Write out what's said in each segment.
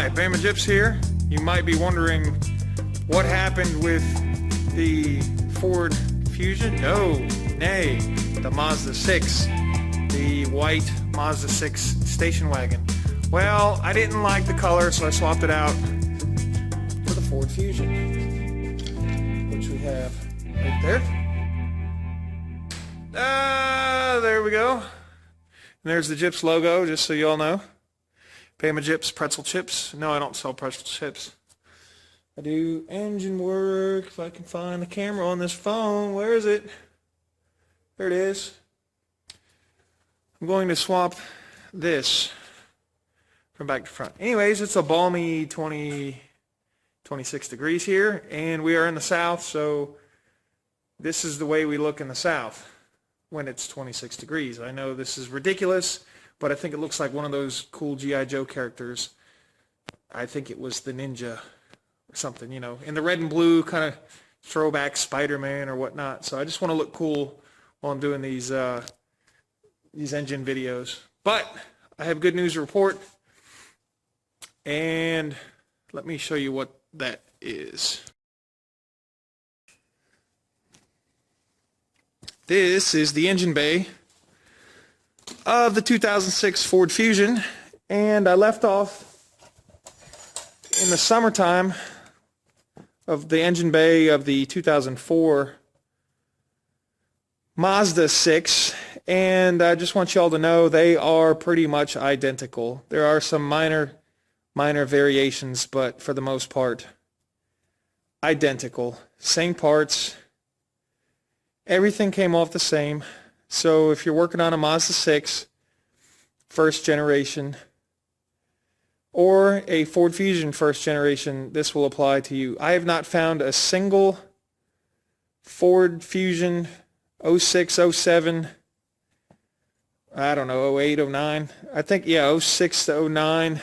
Hi, Bama Gyps here. You might be wondering what happened with the Ford Fusion. Nay, the Mazda 6, the white Mazda 6 station wagon. Well, I didn't like the color, so I swapped it out for the Ford Fusion, which we have right there. There we go. And there's the Gyps logo, just so you all know. Bama Gyps pretzel chips. No, I don't sell pretzel chips. I do engine work. If I can find the camera on this phone. Where is it? There it is. I'm going to swap this from back to front. Anyways, it's a balmy 26 degrees here, and we are in the south, so this is the way we look in the south when it's 26 degrees. I know this is ridiculous, but I think it looks like one of those cool G.I. Joe characters. I think it was the Ninja or something, you know, in the red and blue kind of throwback Spider-Man or whatnot. So I just want to look cool while I'm doing these engine videos. But I have good news to report, and let me show you what that is. This is the engine bay of the 2006 Ford Fusion, and I left off in the summertime of the engine bay of the 2004 Mazda 6, and I just want y'all to know they are pretty much identical. There are some minor variations, but for the most part identical. Same parts. Everything came off the same. So if you're working on a Mazda 6 first generation or a Ford Fusion first generation, this will apply to you. I have not found a single Ford Fusion 06, 07, I don't know, 08, 09. I think, yeah, 06 to 09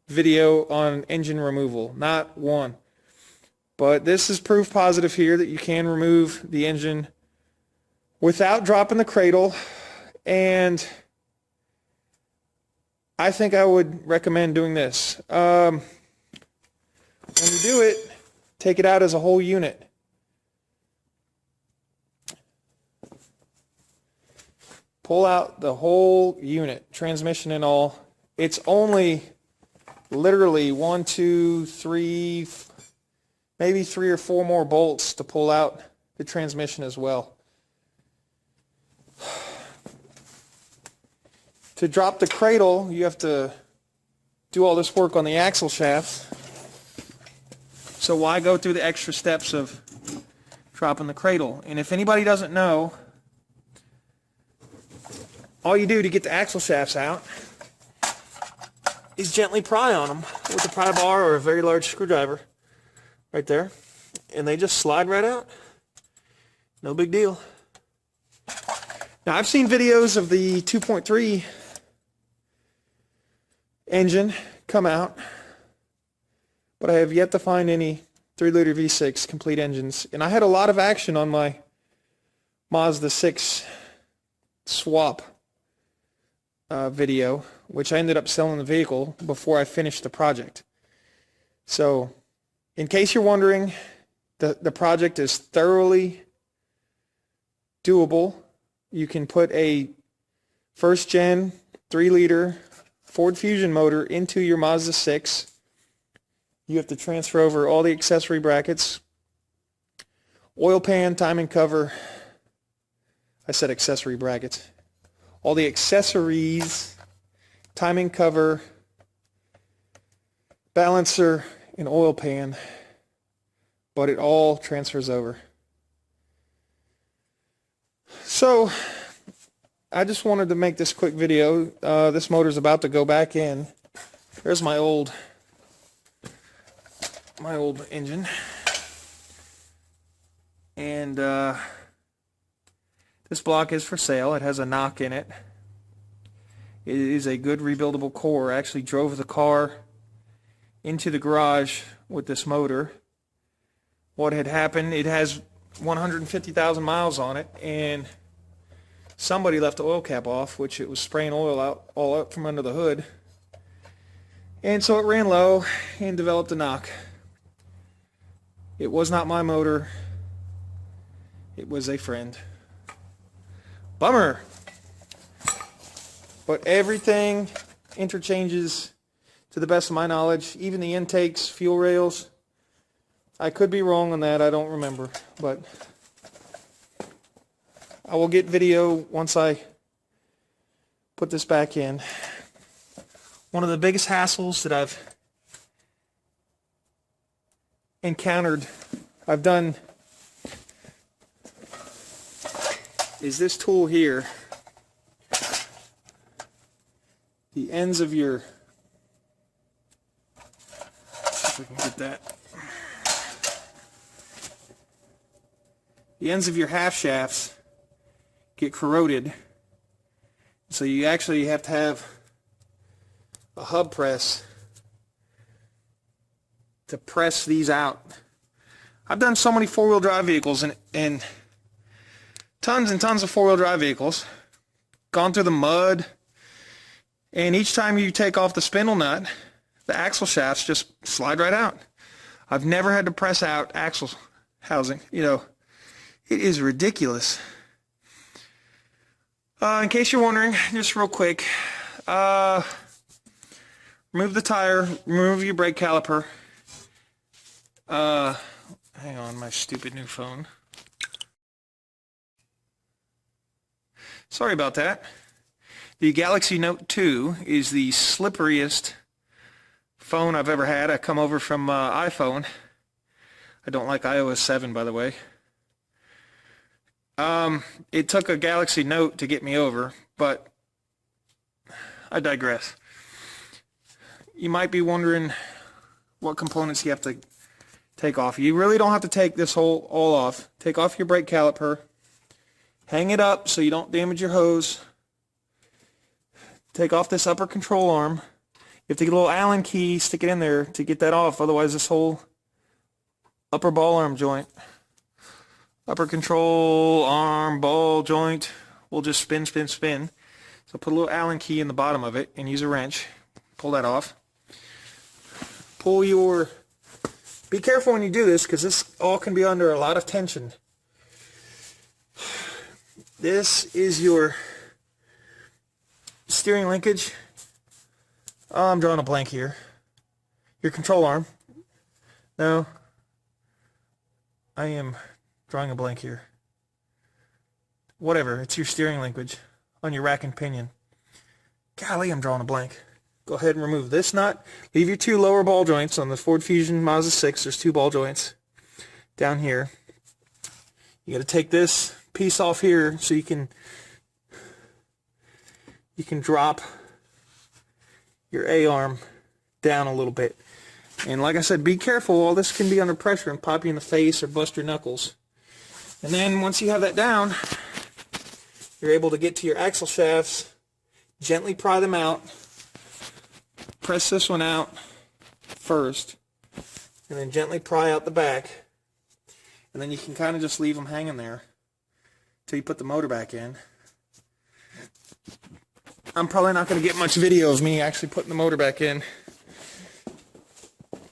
video on engine removal. Not one. But this is proof positive here that you can remove the engine without dropping the cradle, and I think I would recommend doing this. When you do it, take it out as a whole unit. Pull out the whole unit, transmission and all. It's only literally 1, 2, 3, maybe 3 or 4 more bolts to pull out the transmission as well. To drop the cradle, you have to do all this work on the axle shafts. So why go through the extra steps of dropping the cradle? And if anybody doesn't know, all you do to get the axle shafts out is gently pry on them with a pry bar or a very large screwdriver right there, and they just slide right out. No big deal. Now, I've seen videos of the 2.3 engine come out, but I have yet to find any 3-liter V6 complete engines. And I had a lot of action on my Mazda 6 swap video, which I ended up selling the vehicle before I finished the project. So, in case you're wondering, the project is thoroughly doable. You can put a first gen 3-liter Ford Fusion motor into your Mazda 6. You have to transfer over all the accessory brackets, oil pan, timing cover. I said accessory brackets. All the accessories, timing cover, balancer, and oil pan, but it all transfers over. So I just wanted to make this quick video. This motor's about to go back in. There's my old engine, and this block is for sale. It has a knock in it. It is a good rebuildable core. I actually drove the car into the garage with this motor. What had happened, it has 150,000 miles on it, and somebody left the oil cap off, which it was spraying oil out all up from under the hood. And so it ran low and developed a knock. It was not my motor. It was a friend. Bummer. But everything interchanges to the best of my knowledge. Even the intakes, fuel rails. I could be wrong on that. I don't remember. But I will get video once I put this back in. One of the biggest hassles that I've encountered, I've done, is this tool here. The ends of your, if we can get that. The ends of your half shafts get corroded. So you actually have to have a hub press to press these out. I've done so many four-wheel drive vehicles and tons and tons of four-wheel drive vehicles, gone through the mud, and each time you take off the spindle nut, the axle shafts just slide right out. I've never had to press out axle housing. You know, it is ridiculous. In case you're wondering, just real quick, remove the tire, remove your brake caliper. Hang on, my stupid new phone. Sorry about that. The Galaxy Note 2 is the slipperiest phone I've ever had. I come over from iPhone. I don't like iOS 7, by the way. It took a Galaxy Note to get me over, but I digress. You might be wondering what components you have to take off. You really don't have to take this all off. Take off your brake caliper. Hang it up so you don't damage your hose. Take off this upper control arm. You have to get a little Allen key, stick it in there to get that off. Otherwise, this whole upper ball arm joint, upper control arm ball joint will just spin, spin, spin. So put a little Allen key in the bottom of it and use a wrench. Pull that off. Pull your... Be careful when you do this because this all can be under a lot of tension. This is your steering linkage. Oh, I'm drawing a blank here. Your control arm. No. I am drawing a blank here. Whatever, it's your steering linkage on your rack and pinion. Golly, I'm drawing a blank. Go ahead and remove this nut. Leave your two lower ball joints on the Ford Fusion Mazda 6. There's two ball joints down here. You got to take this piece off here so you can drop your A-arm down a little bit. And like I said, be careful. All this can be under pressure and pop you in the face or bust your knuckles. And then once you have that down, you're able to get to your axle shafts, gently pry them out. Press this one out first, and then gently pry out the back. And then you can kind of just leave them hanging there till you put the motor back in. I'm probably not going to get much video of me actually putting the motor back in.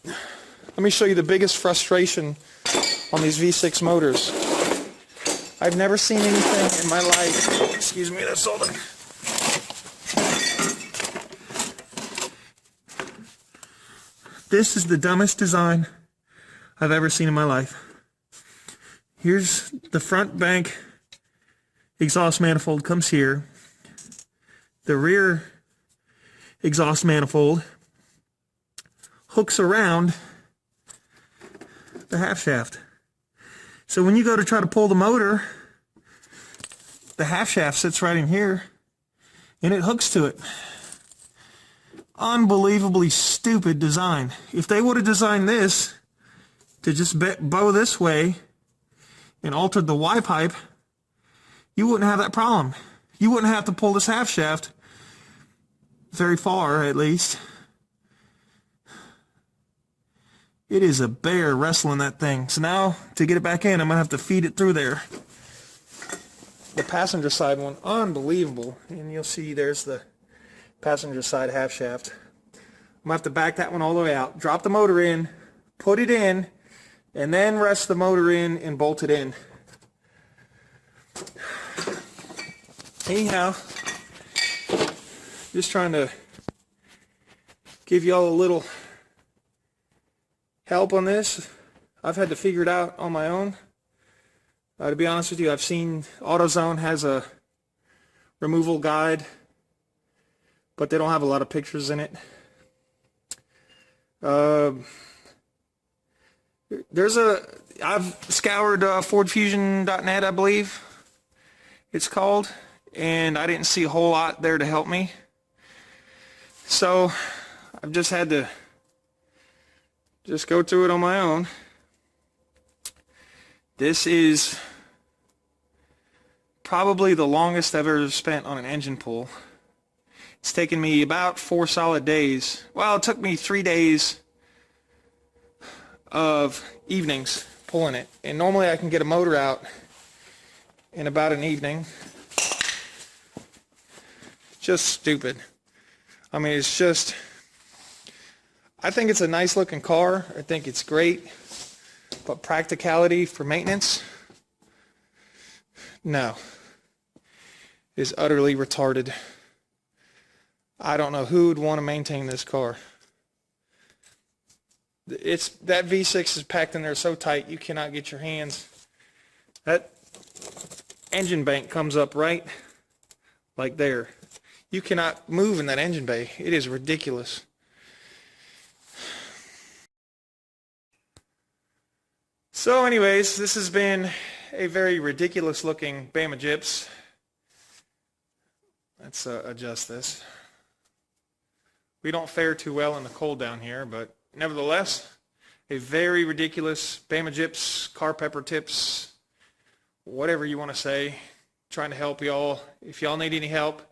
Let me show you the biggest frustration on these V6 motors. I've never seen anything in my life. Excuse me, that's all. This is the dumbest design I've ever seen in my life. Here's the front bank exhaust manifold comes here. The rear exhaust manifold hooks around the half shaft. So when you go to try to pull the motor, the half shaft sits right in here and it hooks to it. Unbelievably stupid design. If they would have designed this to just bow this way and altered the Y pipe, you wouldn't have that problem. You wouldn't have to pull this half shaft very far, at least. It is a bear wrestling that thing. So now, to get it back in, I'm going to have to feed it through there. The passenger side one, unbelievable. And you'll see there's the passenger side half shaft. I'm gonna have to back that one all the way out, drop the motor in, put it in, and then rest the motor in and bolt it in. Anyhow, just trying to give y'all a little help on this. I've had to figure it out on my own. To be honest with you, I've seen AutoZone has a removal guide, but they don't have a lot of pictures in it. I've scoured FordFusion.net, I believe it's called, and I didn't see a whole lot there to help me. So I've just had to go through it on my own. This is probably the longest I've ever spent on an engine pull. It's taken me about 4 solid days. Well, it took me 3 days of evenings pulling it. And normally I can get a motor out in about an evening. Just stupid. I mean, it's just, I think it's a nice looking car. I think it's great. But practicality for maintenance, no, is utterly retarded. I don't know who would want to maintain this car. That V6 is packed in there so tight you cannot get your hands. That engine bank comes up right like there. You cannot move in that engine bay. It is ridiculous. So anyways, this has been a very ridiculous looking Bama Gyps. Let's adjust this. We don't fare too well in the cold down here, but nevertheless, a very ridiculous Bama Gyps, car pepper tips, whatever you want to say. Trying to help y'all. If y'all need any help,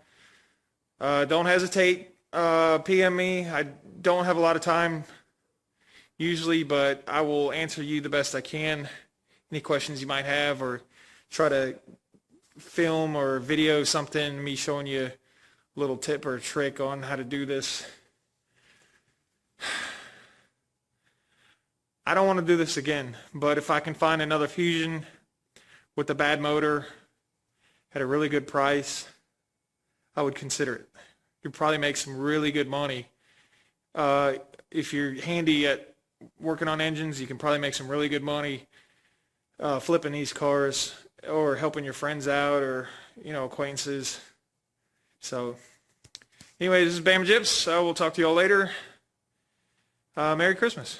don't hesitate. PM me. I don't have a lot of time usually, but I will answer you the best I can. Any questions you might have, or try to film or video something, me showing you a little tip or a trick on how to do this. I don't want to do this again, but if I can find another Fusion with a bad motor at a really good price, I would consider it. You'd probably make some really good money. If you're handy at working on engines, you can probably make some really good money flipping these cars or helping your friends out, or acquaintances. So anyway, this is Bama Gyps. We'll talk to you all later. Merry Christmas.